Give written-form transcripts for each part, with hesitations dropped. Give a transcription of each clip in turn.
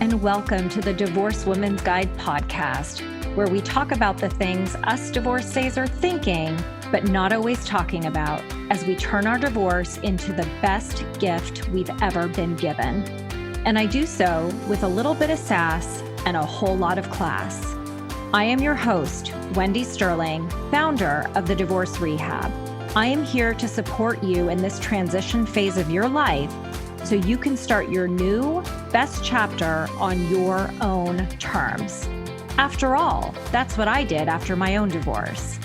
and welcome to the Divorce Women's Guide podcast, where we talk about the things us divorcees are thinking, but not always talking about, as we turn our divorce into the best gift we've ever been given. And I do so with a little bit of sass and a whole lot of class. I am your host, Wendy Sterling, founder of the Divorce Rehab. I am here to support you in this transition phase of your life so you can start your new best chapter on your own terms. After all, that's what I did after my own divorce.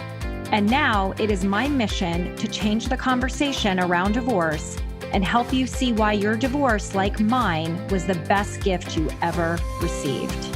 And now it is my mission to change the conversation around divorce and help you see why your divorce, like mine, was the best gift you ever received.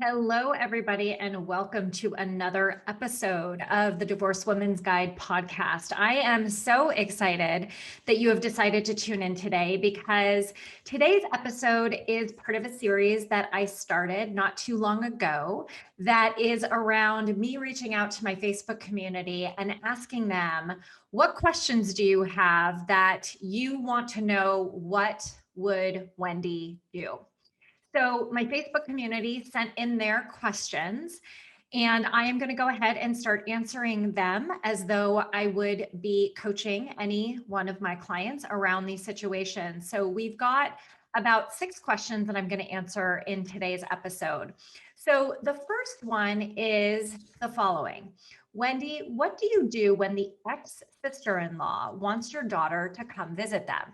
Hello, everybody, and welcome to another episode of the Divorce Women's Guide podcast. I am so excited that you have decided to tune in today because today's episode is part of a series that I started not too long ago that is around me reaching out to my Facebook community and asking them, what questions do you have that you want to know? What would Wendy do? So my Facebook community sent in their questions, and I am going to go ahead and start answering them as though I would be coaching any one of my clients around these situations. So we've got about 6 questions that I'm going to answer in today's episode. So the first one is the following. Wendy, what do you do when the ex-sister-in-law wants your daughter to come visit them?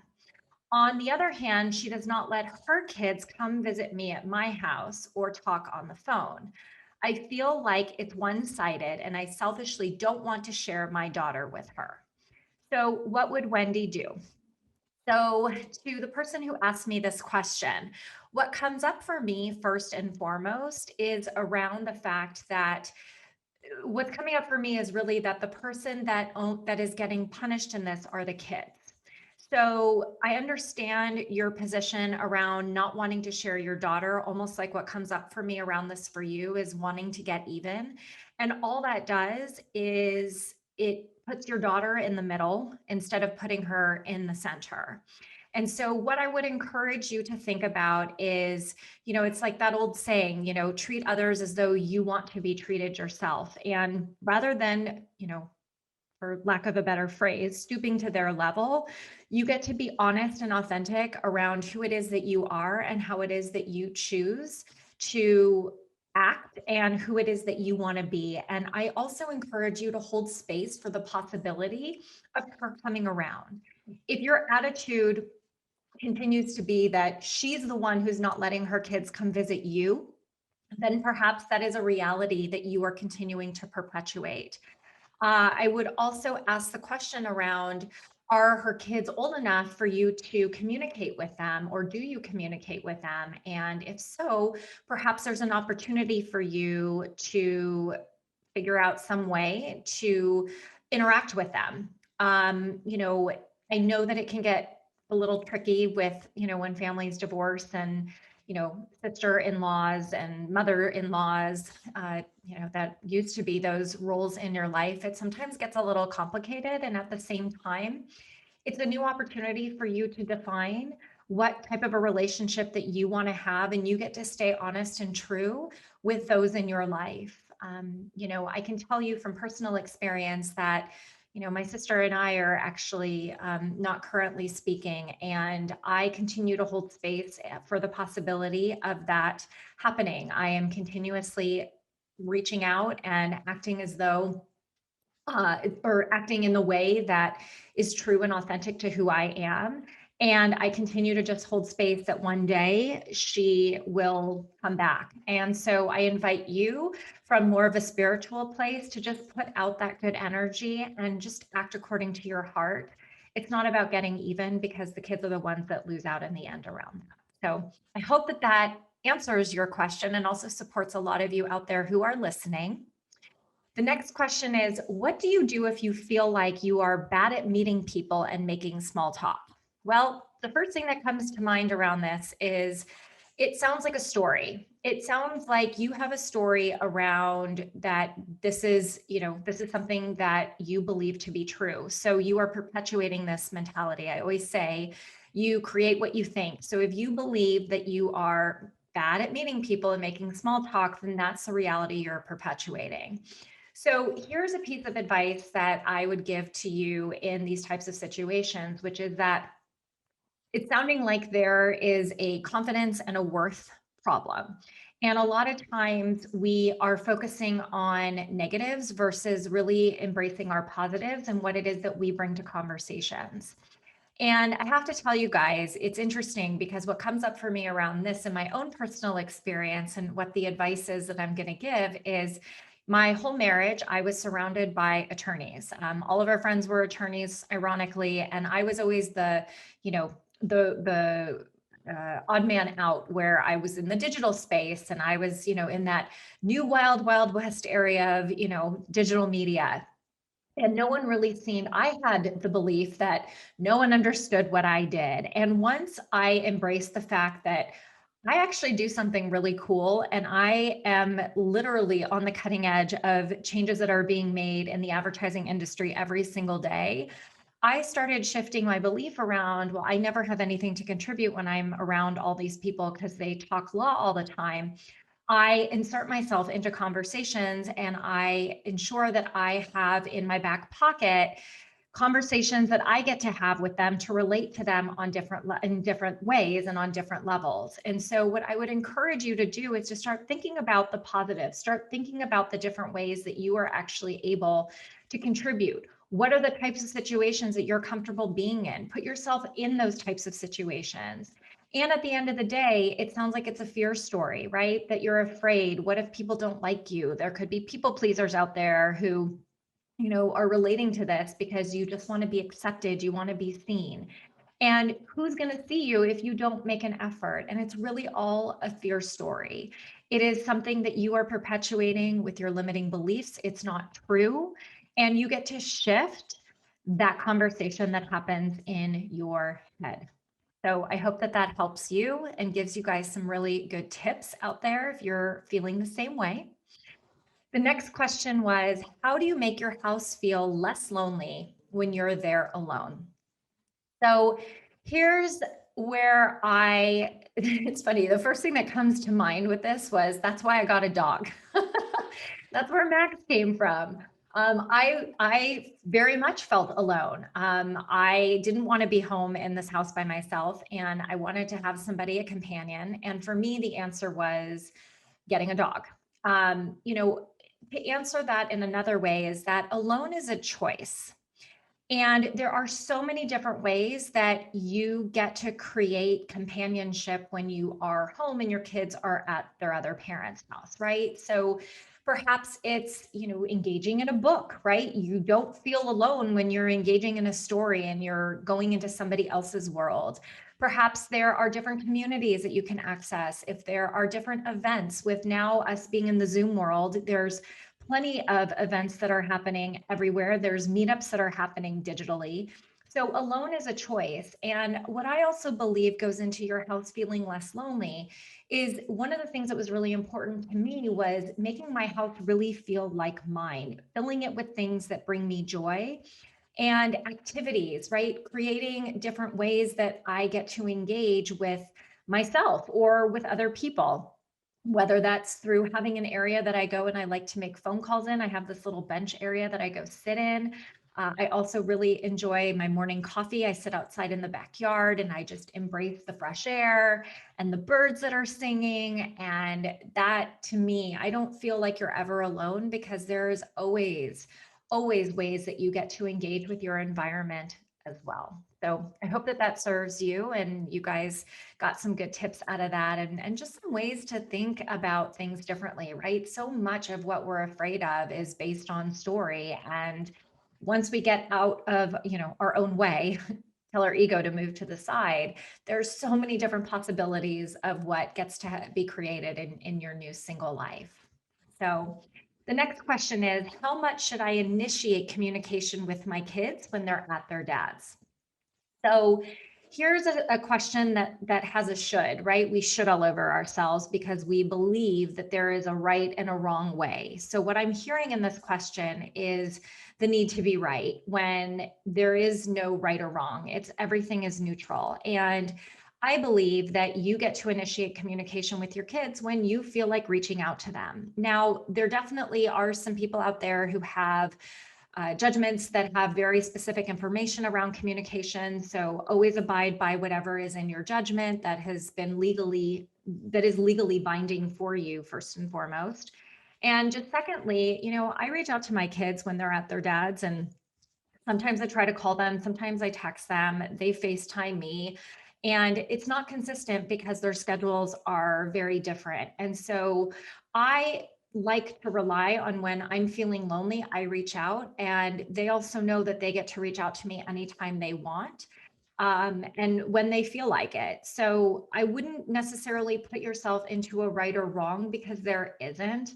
On the other hand, she does not let her kids come visit me at my house or talk on the phone. I feel like it's one-sided and I selfishly don't want to share my daughter with her. So what would Wendy do? So to the person who asked me this question, what comes up for me first and foremost is around the fact that what's coming up for me is really that the person that is getting punished in this are the kids. So I understand your position around not wanting to share your daughter, almost like what comes up for me around this for you is wanting to get even. And all that does is it puts your daughter in the middle instead of putting her in the center. And so what I would encourage you to think about is, it's like that old saying, treat others as though you want to be treated yourself. And rather than, for lack of a better phrase, stooping to their level, you get to be honest and authentic around who it is that you are and how it is that you choose to act and who it is that you want to be. And I also encourage you to hold space for the possibility of her coming around. If your attitude continues to be that she's the one who's not letting her kids come visit you, then perhaps that is a reality that you are continuing to perpetuate. I would also ask the question around, are her kids old enough for you to communicate with them, or do you communicate with them? And if so, perhaps there's an opportunity for you to figure out some way to interact with them. I know that it can get a little tricky with, when families divorce and sister-in-laws and mother-in-laws, that used to be those roles in your life. It sometimes gets a little complicated. And at the same time, it's a new opportunity for you to define what type of a relationship that you want to have. And you get to stay honest and true with those in your life. I can tell you from personal experience that my sister and I are actually not currently speaking, and I continue to hold space for the possibility of that happening. I am continuously reaching out and acting as though, or acting in the way that is true and authentic to who I am. And I continue to just hold space that one day she will come back. And so I invite you from more of a spiritual place to just put out that good energy and just act according to your heart. It's not about getting even, because the kids are the ones that lose out in the end around that. So I hope that that answers your question and also supports a lot of you out there who are listening. The next question is, what do you do if you feel like you are bad at meeting people and making small talk? Well, the first thing that comes to mind around this is it sounds like a story. It sounds like you have a story around that this is, this is something that you believe to be true. So you are perpetuating this mentality. I always say you create what you think. So if you believe that you are bad at meeting people and making small talk, then that's the reality you're perpetuating. So here's a piece of advice that I would give to you in these types of situations, which is that it's sounding like there is a confidence and a worth problem. And a lot of times we are focusing on negatives versus really embracing our positives and what it is that we bring to conversations. And I have to tell you guys, it's interesting because what comes up for me around this in my own personal experience and what the advice is that I'm going to give is my whole marriage, I was surrounded by attorneys. All of our friends were attorneys, ironically, and I was always the, you know, the odd man out where I was in the digital space and I was, in that new wild west area of, digital media. And no one really seemed, I had the belief that no one understood what I did. And once I embraced the fact that I actually do something really cool and I am literally on the cutting edge of changes that are being made in the advertising industry every single day, I started shifting my belief around, well, I never have anything to contribute when I'm around all these people because they talk law all the time. I insert myself into conversations and I ensure that I have in my back pocket conversations that I get to have with them to relate to them on in different ways and on different levels. And so what I would encourage you to do is to start thinking about the positive, start thinking about the different ways that you are actually able to contribute. What are the types of situations that you're comfortable being in? Put yourself in those types of situations. And at the end of the day, it sounds like it's a fear story, right? That you're afraid. What if people don't like you? There could be people pleasers out there who, are relating to this because you just want to be accepted, you want to be seen. And who's going to see you if you don't make an effort? And it's really all a fear story. It is something that you are perpetuating with your limiting beliefs. It's not true. And you get to shift that conversation that happens in your head. So I hope that that helps you and gives you guys some really good tips out there if you're feeling the same way. The next question was, how do you make your house feel less lonely when you're there alone? So here's where it's funny, the first thing that comes to mind with this was, that's why I got a dog. That's where Max came from. I very much felt alone. I didn't want to be home in this house by myself, and I wanted to have somebody, a companion. And for me, the answer was getting a dog. To answer that in another way is that alone is a choice. And there are so many different ways that you get to create companionship when you are home and your kids are at their other parents' house, right? So perhaps it's, engaging in a book, right? You don't feel alone when you're engaging in a story and you're going into somebody else's world. Perhaps there are different communities that you can access. If there are different events, with now us being in the Zoom world, there's plenty of events that are happening everywhere. There's meetups that are happening digitally. So alone is a choice. And what I also believe goes into your house feeling less lonely is one of the things that was really important to me was making my house really feel like mine, filling it with things that bring me joy and activities, right? Creating different ways that I get to engage with myself or with other people, whether that's through having an area that I go and I like to make phone calls in. I have this little bench area that I go sit in. I also really enjoy my morning coffee. I sit outside in the backyard and I just embrace the fresh air and the birds that are singing. And that, to me, I don't feel like you're ever alone because there's always ways that you get to engage with your environment as well. So I hope that that serves you and you guys got some good tips out of that and just some ways to think about things differently, right? So much of what we're afraid of is based on story. And once we get out of, our own way, tell our ego to move to the side, there's so many different possibilities of what gets to be created in your new single life. So the next question is, how much should I initiate communication with my kids when they're at their dad's? So here's a question that has a should, right? We should all over ourselves because we believe that there is a right and a wrong way. So what I'm hearing in this question is the need to be right when there is no right or wrong. It's everything is neutral. And I believe that you get to initiate communication with your kids when you feel like reaching out to them. Now, there definitely are some people out there who have judgments that have very specific information around communication. So always abide by whatever is in your judgment that is legally binding for you, first and foremost. And just secondly, I reach out to my kids when they're at their dad's, and sometimes I try to call them, sometimes I text them, they FaceTime me. And it's not consistent because their schedules are very different. And so I like to rely on when I'm feeling lonely, I reach out, and they also know that they get to reach out to me anytime they want. And when they feel like it. So I wouldn't necessarily put yourself into a right or wrong because there isn't.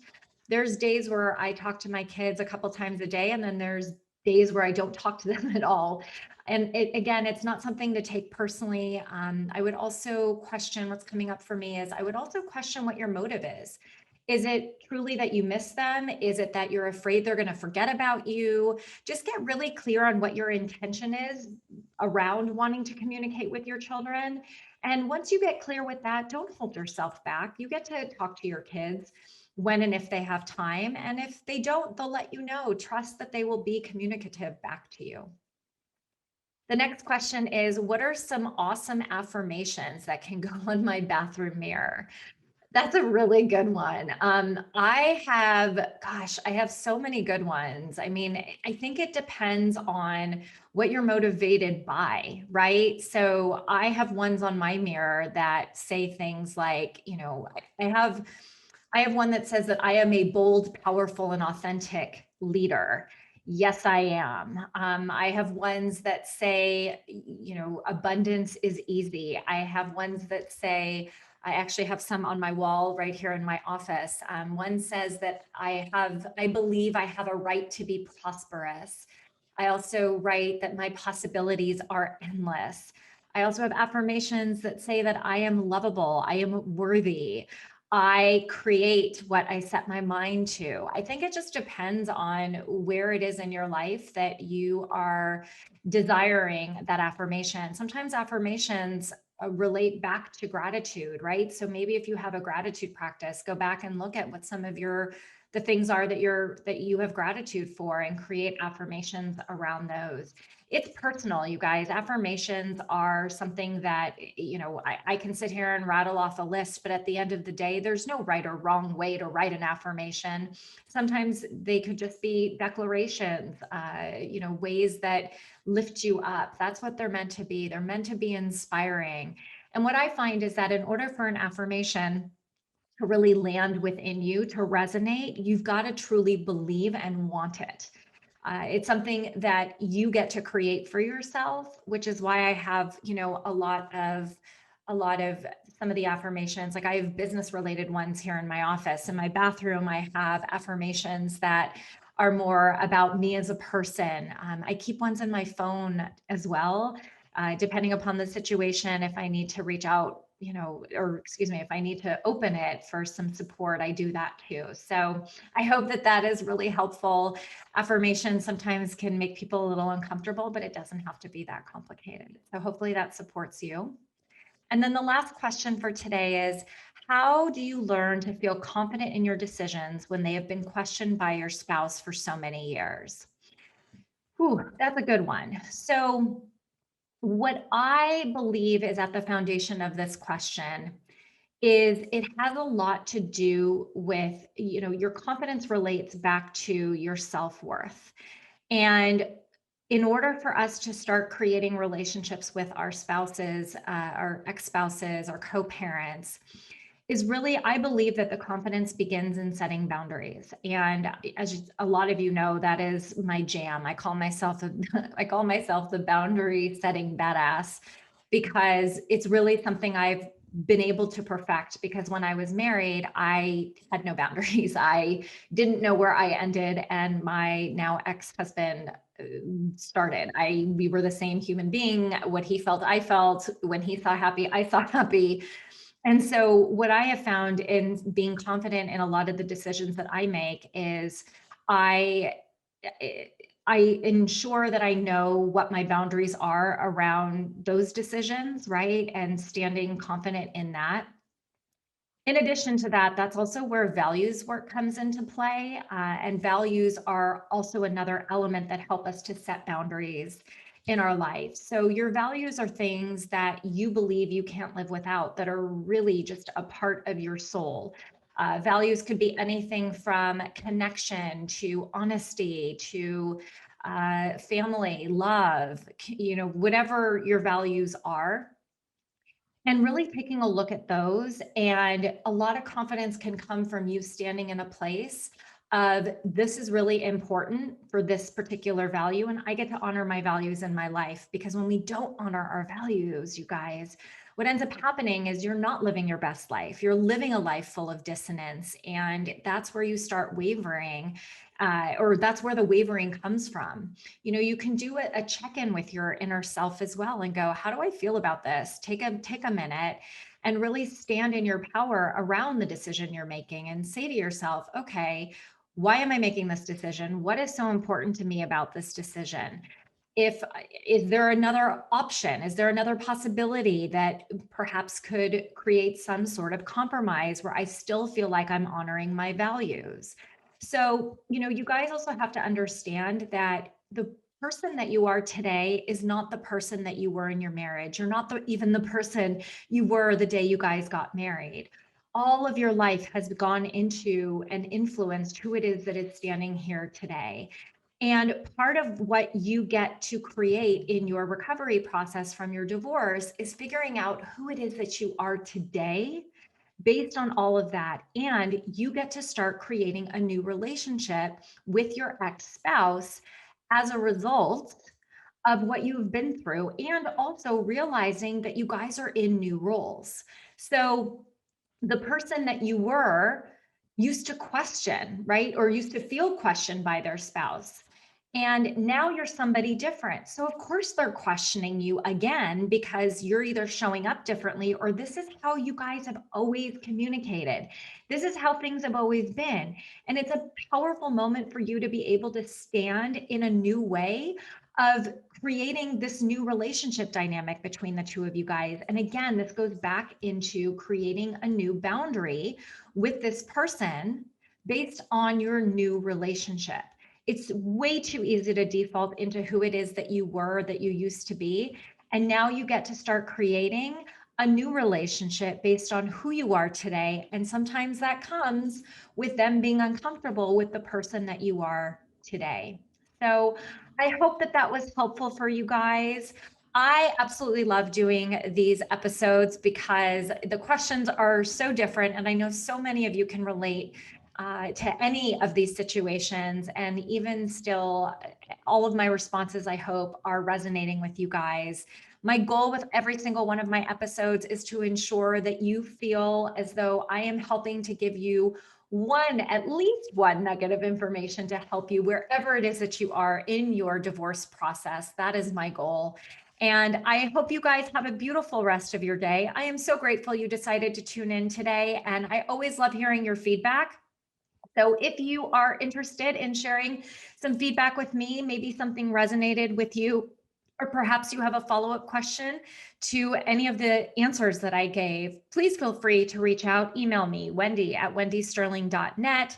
There's days where I talk to my kids a couple times a day, and then there's days where I don't talk to them at all. And again, it's not something to take personally. I would also question what's coming up for me is I would also question what your motive is. Is it truly that you miss them? Is it that you're afraid they're going to forget about you? Just get really clear on what your intention is around wanting to communicate with your children. And once you get clear with that, don't hold yourself back. You get to talk to your kids when and if they have time. And if they don't, they'll let you know. Trust that they will be communicative back to you. The next question is, what are some awesome affirmations that can go on my bathroom mirror? That's a really good one. I have so many good ones. I mean, I think it depends on what you're motivated by, right? So I have ones on my mirror that say things like, I have one that says that I am a bold, powerful, and authentic leader. Yes, I am. I have ones that say, abundance is easy. I have ones that say, I actually have some on my wall right here in my office. One says that I believe I have a right to be prosperous. I also write that my possibilities are endless. I also have affirmations that say that I am lovable, I am worthy, I create what I set my mind to. I think it just depends on where it is in your life that you are desiring that affirmation. Sometimes affirmations relate back to gratitude, right? So maybe if you have a gratitude practice, go back and look at what some of the things are that you have gratitude for and create affirmations around those. It's personal, you guys. Affirmations are something that, I can sit here and rattle off a list, but at the end of the day, there's no right or wrong way to write an affirmation. Sometimes they could just be declarations, ways that lift you up. That's what they're meant to be. They're meant to be inspiring. And what I find is that in order for an affirmation to really land within you, to resonate, you've got to truly believe and want it. It's something that you get to create for yourself, which is why I have, a lot of some of the affirmations. Like I have business related ones here in my office. In my bathroom, I have affirmations that are more about me as a person. I keep ones in my phone as well, depending upon the situation. If I need to reach out, if I need to open it for some support, I do that too. So I hope that is really helpful. Affirmations sometimes can make people a little uncomfortable, but it doesn't have to be that complicated. So hopefully that supports you. And then the last question for today is, how do you learn to feel confident in your decisions when they have been questioned by your spouse for so many years? Whew, that's a good one. So what I believe is at the foundation of this question is it has a lot to do with, your confidence relates back to your self-worth. And in order for us to start creating relationships with our spouses, our ex-spouses, our co-parents, is really, I believe that the confidence begins in setting boundaries. And as a lot of you know, that is my jam. I call myself the boundary setting badass because it's really something I've been able to perfect, because when I was married, I had no boundaries. I didn't know where I ended and my now ex-husband started. We were the same human being. What he felt, I felt. When he saw happy, I saw happy. And so what I have found in being confident in a lot of the decisions that I make is I I ensure that I know what my boundaries are around those decisions, right? And standing confident in that. In addition to that, that's also where values work comes into play. And values are also another element that help us to set boundaries in our life. So your values are things that you believe you can't live without, that are really just a part of your soul. Values could be anything from connection to honesty to family, love, whatever your values are, and really taking a look at those. And a lot of confidence can come from you standing in a place of, this is really important for this particular value, and I get to honor my values in my life. Because when we don't honor our values, you guys, what ends up happening is you're not living your best life. You're living a life full of dissonance, and that's where you start wavering, or that's where the wavering comes from. You can do a check-in with your inner self as well and go, how do I feel about this? Take a minute and really stand in your power around the decision you're making, and say to yourself, okay, why am I making this decision? What is so important to me about this decision? Is there another option? Is there another possibility that perhaps could create some sort of compromise where I still feel like I'm honoring my values? So, you guys also have to understand that the person that you are today is not the person that you were in your marriage. You're not even the person you were the day you guys got married. All of your life has gone into and influenced who it is that is standing here today. And part of what you get to create in your recovery process from your divorce is figuring out who it is that you are today based on all of that. And you get to start creating a new relationship with your ex-spouse as a result of what you've been through, and also realizing that you guys are in new roles. So the person that you were used to question, right? Or used to feel questioned by their spouse. And now you're somebody different. So of course they're questioning you again, because you're either showing up differently, or this is how you guys have always communicated. This is how things have always been. And it's a powerful moment for you to be able to stand in a new way of creating this new relationship dynamic between the two of you guys. And again, this goes back into creating a new boundary with this person based on your new relationship. It's way too easy to default into who it is that you were, that you used to be. And now you get to start creating a new relationship based on who you are today. And sometimes that comes with them being uncomfortable with the person that you are today. So I hope that was helpful for you guys. I absolutely love doing these episodes because the questions are so different, and I know so many of you can relate to any of these situations. And even still, all of my responses, I hope, are resonating with you guys. My goal with every single one of my episodes is to ensure that you feel as though I am helping to give you at least one nugget of information to help you wherever it is that you are in your divorce process. That is my goal. And I hope you guys have a beautiful rest of your day. I am so grateful you decided to tune in today, and I always love hearing your feedback. So if you are interested in sharing some feedback with me, maybe something resonated with you, or perhaps you have a follow-up question to any of the answers that I gave, please feel free to reach out. Email me, wendy@wendysterling.net.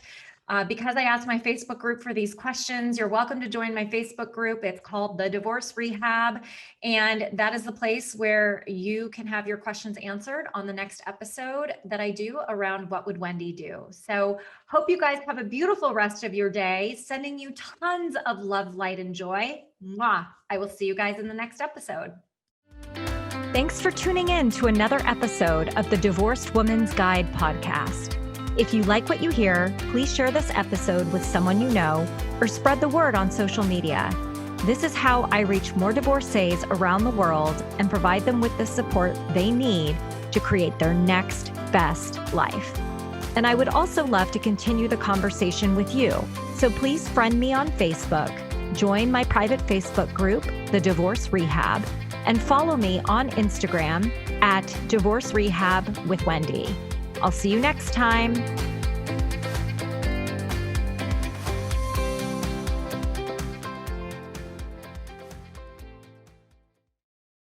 Because I asked my Facebook group for these questions, you're welcome to join my Facebook group. It's called The Divorce Rehab. And that is the place where you can have your questions answered on the next episode that I do around What Would Wendy Do? So hope you guys have a beautiful rest of your day. Sending you tons of love, light, and joy. Mwah. I will see you guys in the next episode. Thanks for tuning in to another episode of the Divorced Woman's Guide podcast. If you like what you hear, please share this episode with someone you know, or spread the word on social media. This is how I reach more divorcees around the world and provide them with the support they need to create their next best life. And I would also love to continue the conversation with you. So please friend me on Facebook, join my private Facebook group, The Divorce Rehab, and follow me on Instagram at Divorce Rehab with Wendy. I'll see you next time.